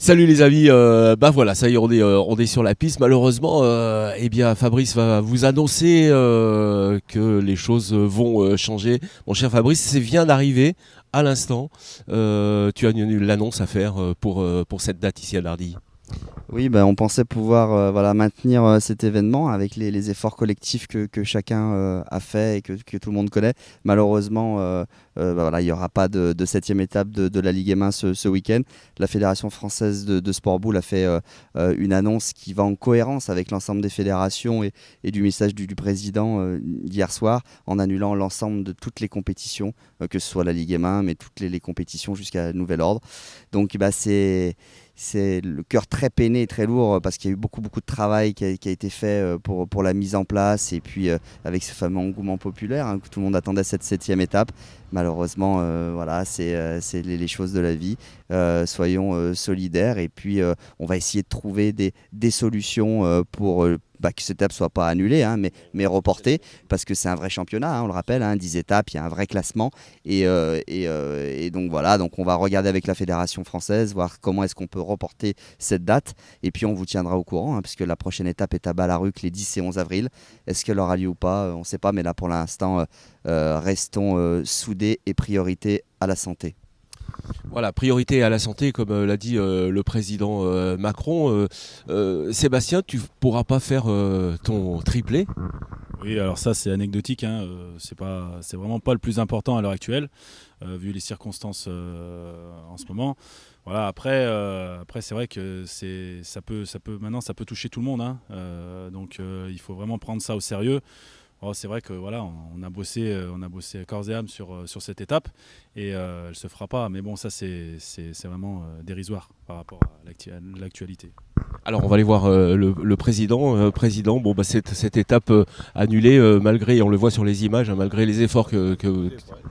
Salut les amis, bah voilà, ça y est, on est sur la piste. Malheureusement, eh bien, Fabrice va vous annoncer que les choses vont changer. Mon cher Fabrice, c'est vient d'arriver à l'instant. Tu as l'annonce à faire pour cette date ici à Nardilly. Oui, on pensait pouvoir maintenir cet événement avec les efforts collectifs que chacun a fait et que tout le monde connaît. Malheureusement, il n'y aura pas de septième étape de la Ligue M1 ce week-end. La Fédération française de sport boule a fait une annonce qui va en cohérence avec l'ensemble des fédérations et du message du président d'hier soir, en annulant l'ensemble de toutes les compétitions, que ce soit la Ligue M1, mais toutes les compétitions jusqu'à nouvel ordre. Donc c'est le cœur très peiné et très lourd parce qu'il y a eu beaucoup de travail qui a été fait pour la mise en place et puis avec ce fameux engouement populaire que tout le monde attendait cette septième étape. Malheureusement, c'est les choses de la vie. Soyons solidaires et puis on va essayer de trouver des solutions pour que cette étape ne soit pas annulée, mais reportée, parce que c'est un vrai championnat, on le rappelle, 10 étapes, il y a un vrai classement. Et donc voilà, donc on va regarder avec la Fédération française, voir comment est-ce qu'on peut reporter cette date. Et puis on vous tiendra au courant, puisque la prochaine étape est à Ballaruc les 10 et 11 avril. Est-ce qu'elle aura lieu ou pas? On ne sait pas, mais là pour l'instant, restons soudés et priorité à la santé. Voilà, priorité à la santé, comme l'a dit le président Macron. Sébastien, tu pourras pas faire ton triplé? Oui, alors ça c'est anecdotique, c'est vraiment pas le plus important à l'heure actuelle, vu les circonstances en ce moment. Voilà, après c'est vrai que ça peut toucher tout le monde, donc il faut vraiment prendre ça au sérieux. Oh, c'est vrai que voilà, on a bossé corps et âme sur cette étape et elle se fera pas. Mais bon, ça c'est vraiment dérisoire par rapport à l'actualité. Alors on va aller voir le président. Président, bon cette étape annulée malgré, on le voit sur les images, malgré les efforts que.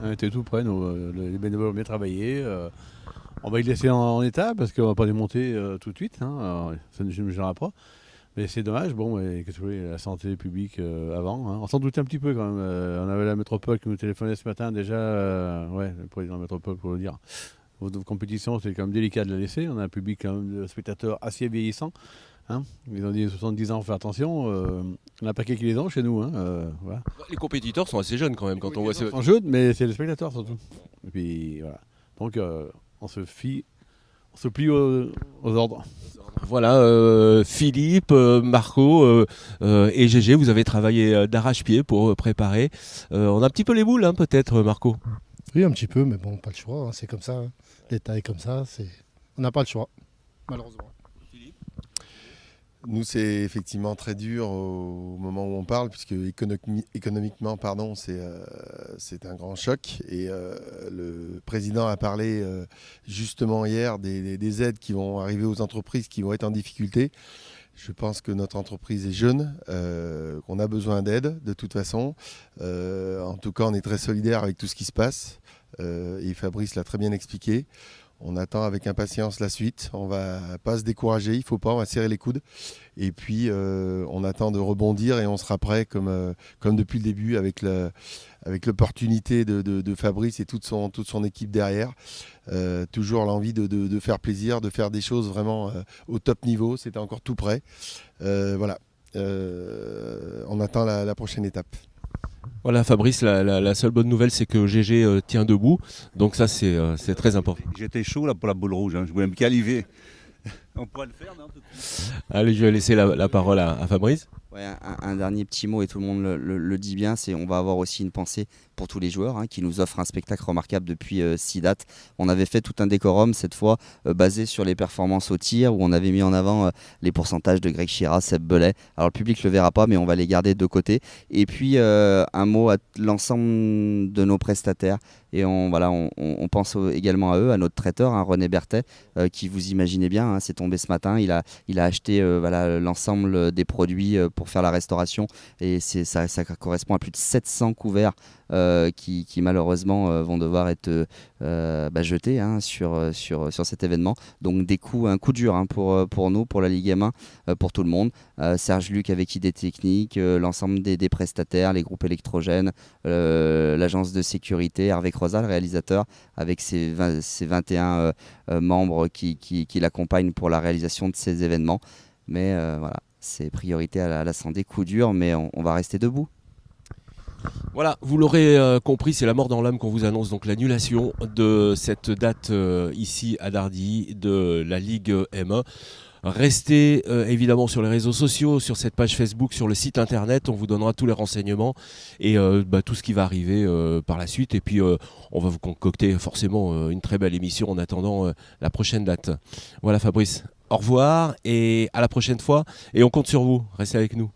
On était tout près, les bénévoles ont bien travaillé. On va y laisser en état parce qu'on va pas les monter tout de suite. Alors, ça ne me gênera pas. Mais c'est dommage, qu'est-ce que vous voulez, la santé publique avant. On s'en doutait un petit peu quand même. On avait la métropole qui nous téléphonait ce matin déjà. Le président de la métropole pour le dire. Votre compétition, c'est quand même délicat de la laisser. On a un public quand même de spectateurs assez vieillissant. Ils ont dit 70 ans, faut faire attention. On a un paquet qui les ont chez nous. Voilà. Les compétiteurs sont assez jeunes quand même quand on voit ces. Ils sont jeunes, mais c'est les spectateurs surtout. Et puis voilà. Donc on se plie aux ordres. Voilà, Philippe, Marco et Gégé, vous avez travaillé d'arrache-pied pour préparer. On a un petit peu les boules, peut-être, Marco. Oui, un petit peu, mais bon, pas le choix. C'est comme ça. L'État est comme ça. On n'a pas le choix, malheureusement. Nous, c'est effectivement très dur au moment où on parle, puisque économiquement, c'est un grand choc. Et le président a parlé justement hier des aides qui vont arriver aux entreprises qui vont être en difficulté. Je pense que notre entreprise est jeune, qu'on a besoin d'aide de toute façon. En tout cas, on est très solidaire avec tout ce qui se passe. Et Fabrice l'a très bien expliqué. On attend avec impatience la suite. On ne va pas se décourager, il ne faut pas, on va serrer les coudes. Et puis, on attend de rebondir et on sera prêt comme depuis le début avec l'opportunité de Fabrice et toute son équipe derrière. Toujours l'envie de faire plaisir, de faire des choses vraiment au top niveau. C'était encore tout prêt. Voilà. On attend la prochaine étape. Voilà, Fabrice, la seule bonne nouvelle, c'est que Gégé tient debout. Donc ça, c'est très important. J'étais chaud là pour la boule rouge, je voulais me qualifier. On pourrait le faire, non? Allez, je vais laisser la parole à Fabrice. Ouais, un dernier petit mot, et tout le monde le dit bien, c'est on va avoir aussi une pensée pour tous les joueurs qui nous offrent un spectacle remarquable depuis 6 dates. On avait fait tout un décorum cette fois basé sur les performances au tir, où on avait mis en avant les pourcentages de Greg Chira, Seb Belay. Alors le public ne le verra pas, mais on va les garder de côté. Et puis un mot à l'ensemble de nos prestataires. Et on pense également à eux, à notre traiteur, René Berthet, qui, vous imaginez bien, c'est tombé ce matin. Il a acheté l'ensemble des produits pour faire la restauration. Et ça correspond à plus de 700 couverts qui malheureusement vont devoir être jetés sur cet événement. Donc un coup dur pour nous, pour la Ligue M1, pour tout le monde. Serge Luc avec ID Technique, l'ensemble des prestataires, les groupes électrogènes, l'agence de sécurité, Hervé Crozat, le réalisateur, avec ses 21 membres qui l'accompagnent pour la réalisation de ces événements. Mais voilà, c'est priorité à la santé, coup dur, mais on va rester debout. Voilà, vous l'aurez compris, c'est la mort dans l'âme qu'on vous annonce donc l'annulation de cette date ici à Dardy de la Ligue M1. Restez évidemment sur les réseaux sociaux, sur cette page Facebook, sur le site internet, on vous donnera tous les renseignements et tout ce qui va arriver par la suite. Et puis on va vous concocter forcément une très belle émission en attendant la prochaine date. Voilà Fabrice, au revoir et à la prochaine fois. Et on compte sur vous, restez avec nous.